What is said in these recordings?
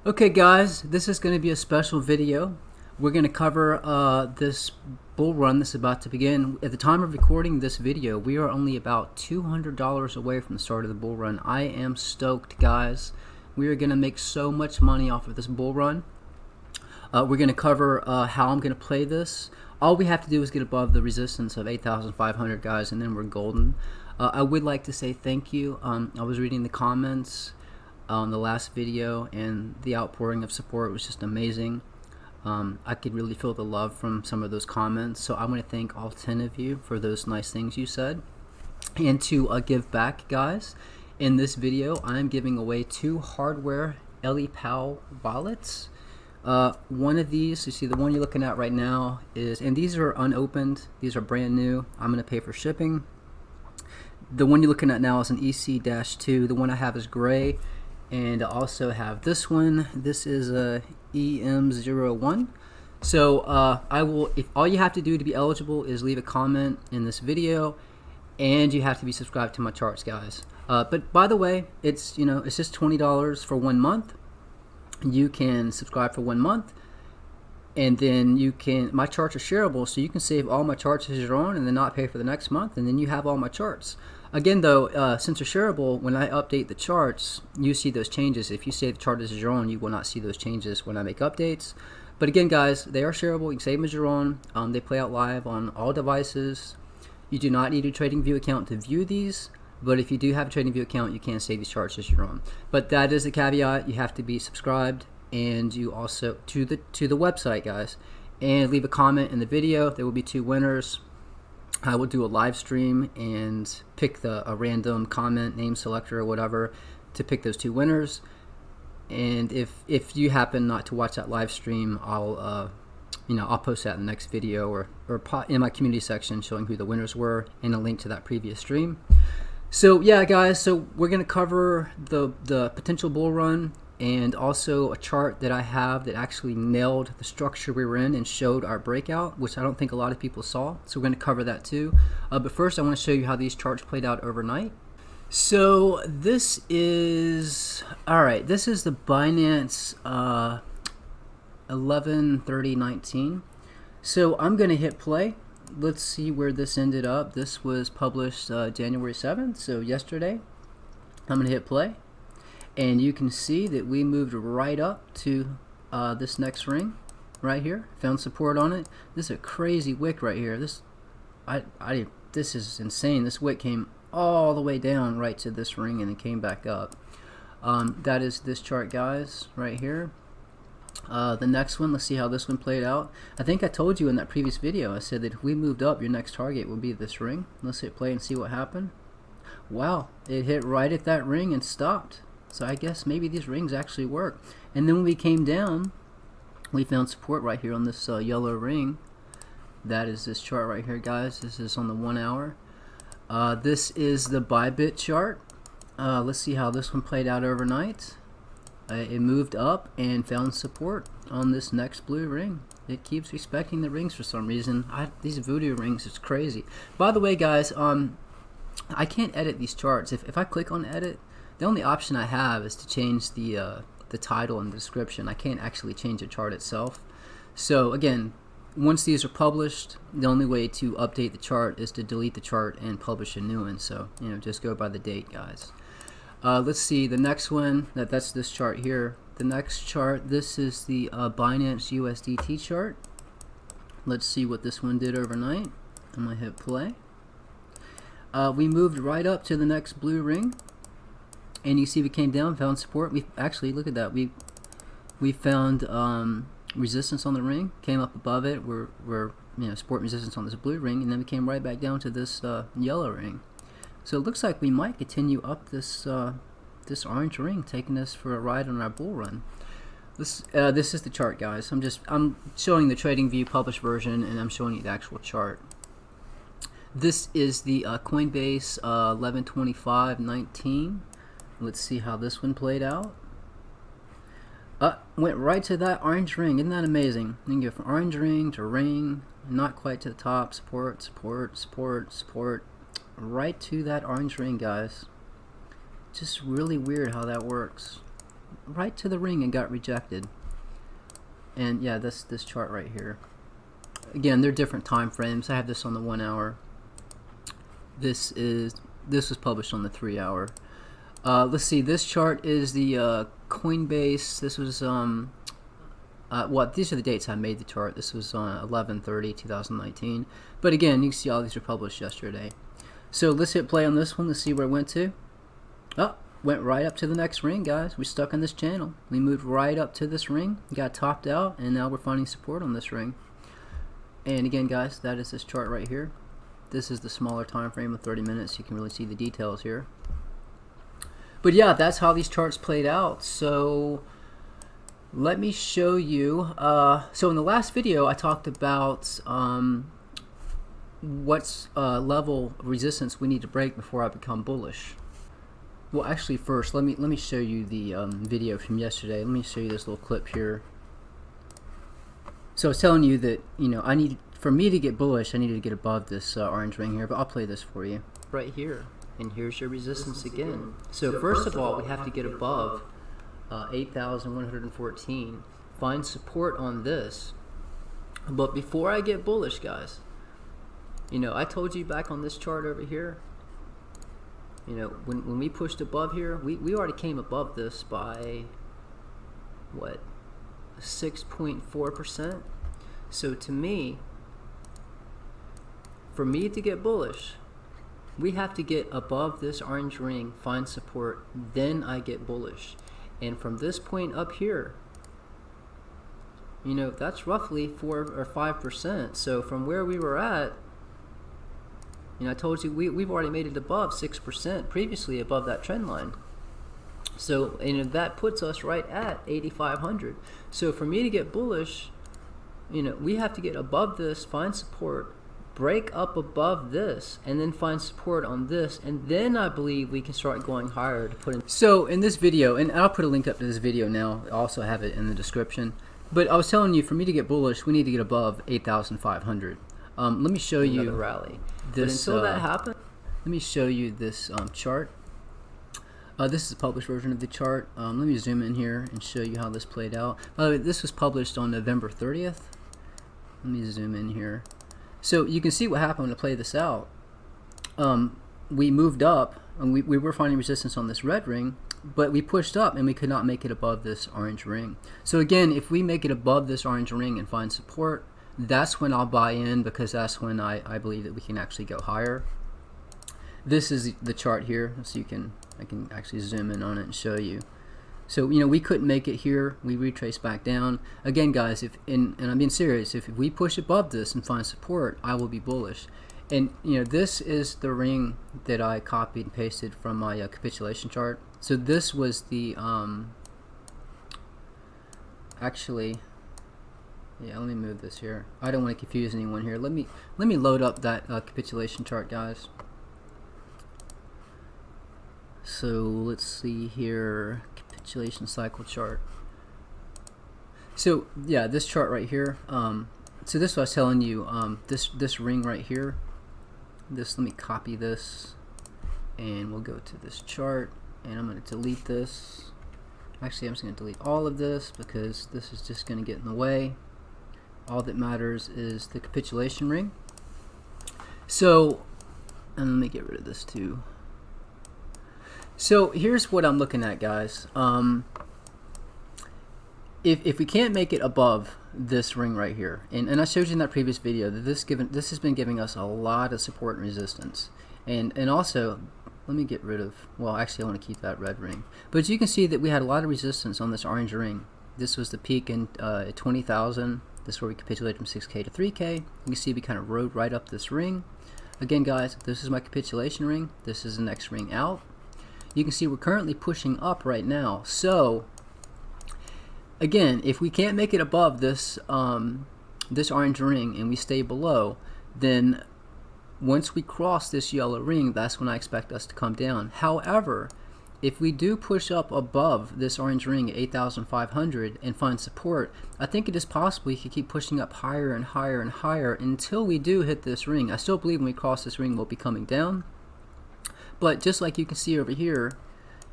Okay guys, this is going to be a special video. We're going to cover this bull run that's about to begin. At the time of recording this video, we are only about $200 away from the start of the bull run. I am stoked, guys. We are going to make so much money off of this bull run. We're going to cover how I'm going to play this. All we have to do is get above the resistance of 8,500, guys, and then we're golden. I would like to say thank you. I was reading the comments on the last video, and the outpouring of support was just amazing. I could really feel the love from some of those comments, so I want to thank all 10 of you for those nice things you said. And to give back, guys, in this video I'm giving away 2 hardware Ellipals wallets. One of these, you see the one you're looking at right now is, and these are unopened, these are brand new. I'm going to pay for shipping. The one you're looking at now is an EC-2. The one I have is gray. And I also have this one. This is a EM01. So I will. If all you have to do to be eligible is leave a comment in this video, and you have to be subscribed to my charts, guys. But by the way, it's it's just $20 for 1 month. You can subscribe for 1 month, and then you can. My charts are shareable, so you can save all my charts as your own, and then not pay for the next month, and then you have all my charts. Again, though, since they're shareable, when I update the charts, you see those changes. If you save the chart as your own, you will not see those changes when I make updates. But again, guys, they are shareable. You can save them as your own. They play out live on all devices. You do not need a TradingView account to view these, but if you do have a TradingView account, you can save these charts as your own. But that is the caveat. You have to be subscribed, and you also to the website, guys, and leave a comment in the video. There will be 2 winners. I will do a live stream and pick a random comment name selector or whatever to pick those 2 winners. And if you happen not to watch that live stream, I'll I'll post that in the next video or in my community section showing who the winners were and a link to that previous stream. So yeah, guys, so we're gonna cover the potential bull run, and also a chart that I have that actually nailed the structure we were in and showed our breakout, which I don't think a lot of people saw. So we're going to cover that too. But first I want to show you how these charts played out overnight. So this is, alright, this is the Binance 11/30/19. So I'm going to hit play. Let's see where this ended up. This was published January 7th, so yesterday. I'm going to hit play. And you can see that we moved right up to this next ring right here. Found support on it. This is a crazy wick right here. This is insane. This wick came all the way down right to this ring and then came back up. That is this chart, guys, right here. The next one, let's see how this one played out. I think I told you in that previous video, I said that if we moved up, your next target would be this ring. Let's hit play and see what happened. Wow, it hit right at that ring and stopped. So I guess maybe these rings actually work. And then when we came down, we found support right here on this yellow ring. That is this chart right here, guys. This is on the 1 hour. This is the Bybit chart. Let's see how this one played out overnight. It moved up and found support on this next blue ring. It keeps respecting the rings for some reason. These voodoo rings, it's crazy. By the way, guys, I can't edit these charts. If I click on edit, the only option I have is to change the title and the description. I can't actually change the chart itself. So again, once these are published, the only way to update the chart is to delete the chart and publish a new one. So just go by the date, guys. Let's see the next one. That's this chart here. The next chart, this is the Binance USDT chart. Let's see what this one did overnight. I'm gonna hit play. We moved right up to the next blue ring. And you see we came down, found support. We actually, look at that. We found resistance on the ring, came up above it. We're support and resistance on this blue ring, and then we came right back down to this yellow ring. So it looks like we might continue up this this orange ring, taking us for a ride on our bull run. This is the chart, guys. I'm showing the TradingView published version, and I'm showing you the actual chart. This is the Coinbase 11/25/19. Let's see how this one played out. Went right to that orange ring. Isn't that amazing? You can go from orange ring to ring, not quite to the top. Support, support, support, support. Right to that orange ring, guys. Just really weird how that works. right to the ring and got rejected. And yeah, this chart right here. Again, they're different time frames. I have this on the 1 hour. This was published on the 3 hour. Let's see. This chart is the Coinbase. This was these are the dates I made the chart. This was on 11/30/2019. But again, you can see all these were published yesterday. So let's hit play on this one. Let's see where it went to. Oh, went right up to the next ring, guys. We stuck on this channel. We moved right up to this ring, got topped out, and now we're finding support on this ring. And again, guys, that is this chart right here. This is the smaller time frame of 30 minutes. You can really see the details here. But yeah, that's how these charts played out. So let me show you. So in the last video, I talked about what's level of resistance we need to break before I become bullish. Well, actually, first let me show you the video from yesterday. Let me show you this little clip here. So I was telling you that for me to get bullish, I needed to get above this orange ring here. But I'll play this for you right here. And here's your resistance again. So first of all, we have to get above 8,114. Find support on this. But before I get bullish, guys, I told you back on this chart over here, when we pushed above here, we already came above this by, what, 6.4%? So to me, for me to get bullish, we have to get above this orange ring, find support, then I get bullish. And from this point up here, that's roughly 4 or 5%. So from where we were at, I told you we've already made it above 6% previously, above that trend line. So, and that puts us right at 8,500. So for me to get bullish, we have to get above this, find support, break up above this, and then find support on this, and then I believe we can start going higher to put in. So in this video, and I'll put a link up to this video now, I also have it in the description, but I was telling you, for me to get bullish, we need to get above 8,500. Let me show you the rally. This, but until that happens, let me show you this chart. This is a published version of the chart. Let me zoom in here and show you how this played out. This was published on November 30th. Let me zoom in here. So you can see what happened to play this out. We moved up, and we were finding resistance on this red ring, but we pushed up and we could not make it above this orange ring. So again, if we make it above this orange ring and find support, that's when I'll buy in, because that's when I believe that we can actually go higher. This is the chart here, so I can actually zoom in on it and show you. So we couldn't make it here. We retraced back down. Again, guys, and I'm being serious, if we push above this and find support, I will be bullish. And this is the ring that I copied and pasted from my capitulation chart. So this was the actually, yeah, let me move this here. I don't want to confuse anyone here. Let me load up that capitulation chart, guys. So let's see here, capitulation cycle chart. So yeah, this chart right here. So this is what I was telling you. This ring right here. Let me copy this, and we'll go to this chart, and I'm going to delete this. Actually, I'm just going to delete all of this because this is just going to get in the way. All that matters is the capitulation ring. So, and let me get rid of this too. So here's what I'm looking at, guys. If we can't make it above this ring right here, and I showed you in that previous video that this has been giving us a lot of support and resistance, and also, let me get rid of, well, actually I want to keep that red ring, but you can see that we had a lot of resistance on this orange ring. This was the peak in 20,000. This is where we capitulated from 6K to 3K. You can see we kind of rode right up this ring. Again, guys, this is my capitulation ring. This is the next ring out. You can see we're currently pushing up right now. So again, if we can't make it above this this orange ring and we stay below, then once we cross this yellow ring, that's when I expect us to come down. However, if we do push up above this orange ring at 8,500 and find support, I think it is possible we could keep pushing up higher and higher and higher until we do hit this ring. I still believe when we cross this ring, we'll be coming down. But just like you can see over here,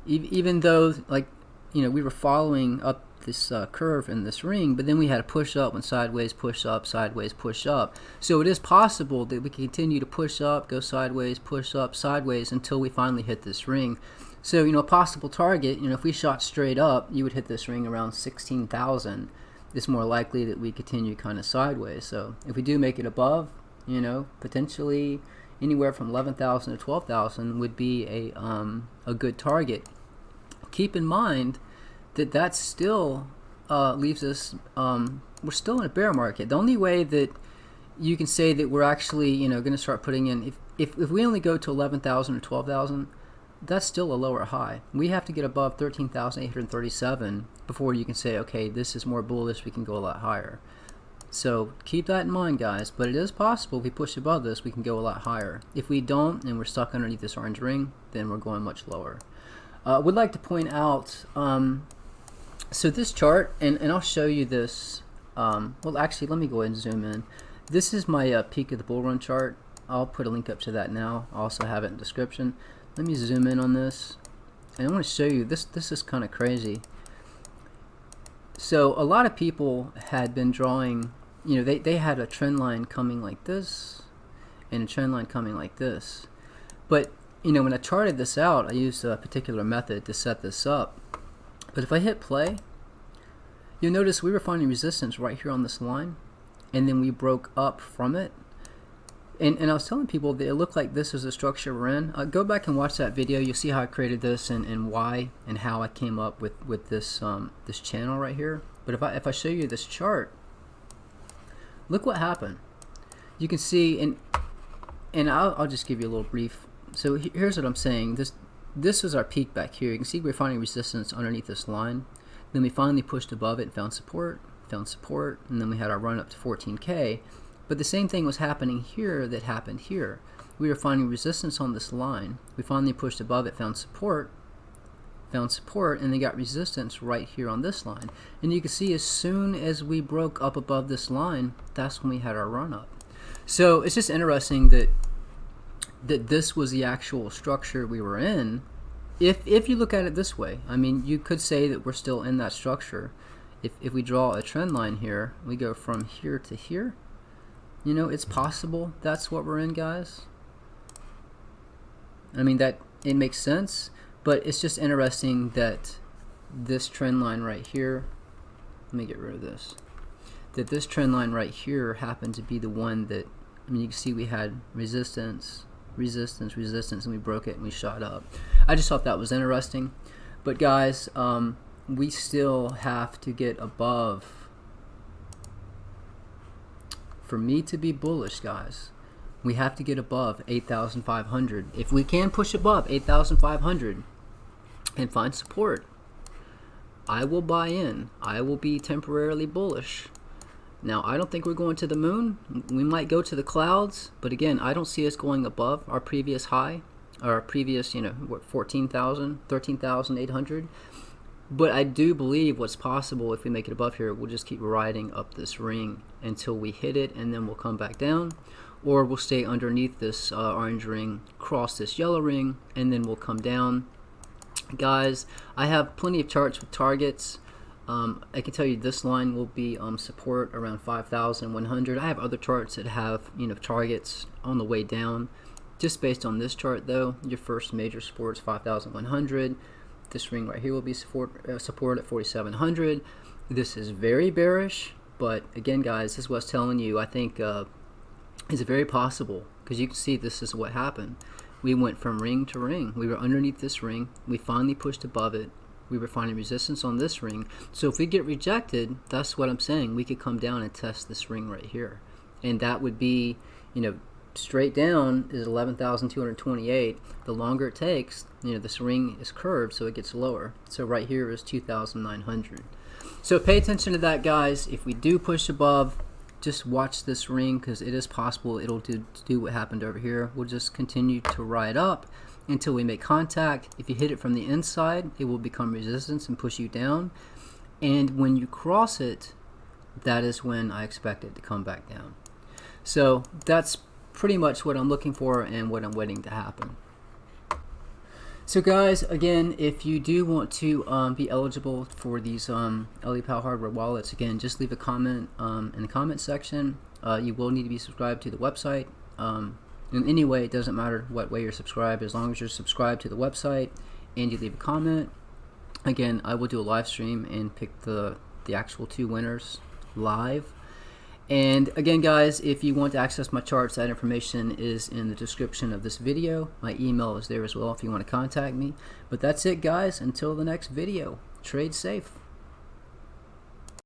even though, like, we were following up this curve in this ring, but then we had a push up and sideways, push up, sideways, push up. So it is possible that we can continue to push up, go sideways, push up, sideways until we finally hit this ring. So, a possible target, if we shot straight up, you would hit this ring around 16,000. It's more likely that we continue kind of sideways. So if we do make it above, potentially anywhere from 11,000 to 12,000 would be a good target. Keep in mind that still leaves us, we're still in a bear market. The only way that you can say that we're actually, going to start putting in, if we only go to 11,000 or 12,000, that's still a lower high. We have to get above 13,837 before you can say, okay, this is more bullish, we can go a lot higher. So keep that in mind, guys, but it is possible if we push above this, we can go a lot higher. If we don't and we're stuck underneath this orange ring, then we're going much lower. Would like to point out, so this chart, and I'll show you this, well actually let me go ahead and zoom in. This is my peak of the bull run chart. I'll put a link up to that now. I'll also have it in the description. Let me zoom in on this, and I want to show you, this is kind of crazy. So a lot of people had been drawing, they had a trend line coming like this, and a trend line coming like this. But, when I charted this out, I used a particular method to set this up. But if I hit play, you'll notice we were finding resistance right here on this line, and then we broke up from it. And I was telling people that it looked like this is the structure we're in. Go back and watch that video. You'll see how I created this and why and how I came up with this this channel right here. But if I show you this chart, look what happened. You can see, and I'll just give you a little brief. So here's what I'm saying. This was our peak back here. You can see we're finding resistance underneath this line. Then we finally pushed above it and found support, and then we had our run up to 14K. But the same thing was happening here that happened here. We were finding resistance on this line. We finally pushed above it, found support, and then got resistance right here on this line. And you can see as soon as we broke up above this line, that's when we had our run up. So it's just interesting that this was the actual structure we were in. If you look at it this way, I mean, you could say that we're still in that structure. If we draw a trend line here, we go from here to here. It's possible that's what we're in, guys. I mean, that it makes sense, but it's just interesting that this trend line right here, let me get rid of this, that this trend line right here happened to be the one that, I mean, you can see we had resistance, resistance, resistance, and we broke it and we shot up. I just thought that was interesting. But guys, we still have to get above. For me to be bullish, guys, we have to get above 8,500. If we can push above 8,500 and find support, I will buy in. I will be temporarily bullish. Now, I don't think we're going to the moon. We might go to the clouds, but again, I don't see us going above our previous high, our previous, 14,000, 13,800. But I do believe what's possible if we make it above here, we'll just keep riding up this ring until we hit it, and then we'll come back down, or we'll stay underneath this orange ring, cross this yellow ring, and then we'll come down. Guys, I have plenty of charts with targets. I can tell you this line will be support around 5,100. I have other charts that have targets on the way down. Just based on this chart though, your first major support is 5,100. This ring right here will be support at 4,700. This is very bearish, but again, guys, this is what I was telling you. I think is very possible, because you can see this is what happened. We went from ring to ring. We were underneath this ring. We finally pushed above it. We were finding resistance on this ring. So if we get rejected, that's what I'm saying. We could come down and test this ring right here, and that would be, straight down is 11,228. The longer it takes, this ring is curved, so it gets lower. So right here is 2,900. So pay attention to that, guys. If we do push above, just watch this ring, because it is possible it'll do what happened over here. We'll just continue to ride up until we make contact. If you hit it from the inside, it will become resistance and push you down. And when you cross it, that is when I expect it to come back down. So that's pretty much what I'm looking for and what I'm waiting to happen. So guys, again, if you do want to be eligible for these Ellipal hardware wallets, again, just leave a comment in the comment section. You will need to be subscribed to the website. In any way, it doesn't matter what way you're subscribed, as long as you're subscribed to the website and you leave a comment. Again, I will do a live stream and pick the actual 2 winners live. And again, guys, if you want to access my charts, that information is in the description of this video. My email is there as well if you want to contact me. But that's it, guys. Until the next video, trade safe.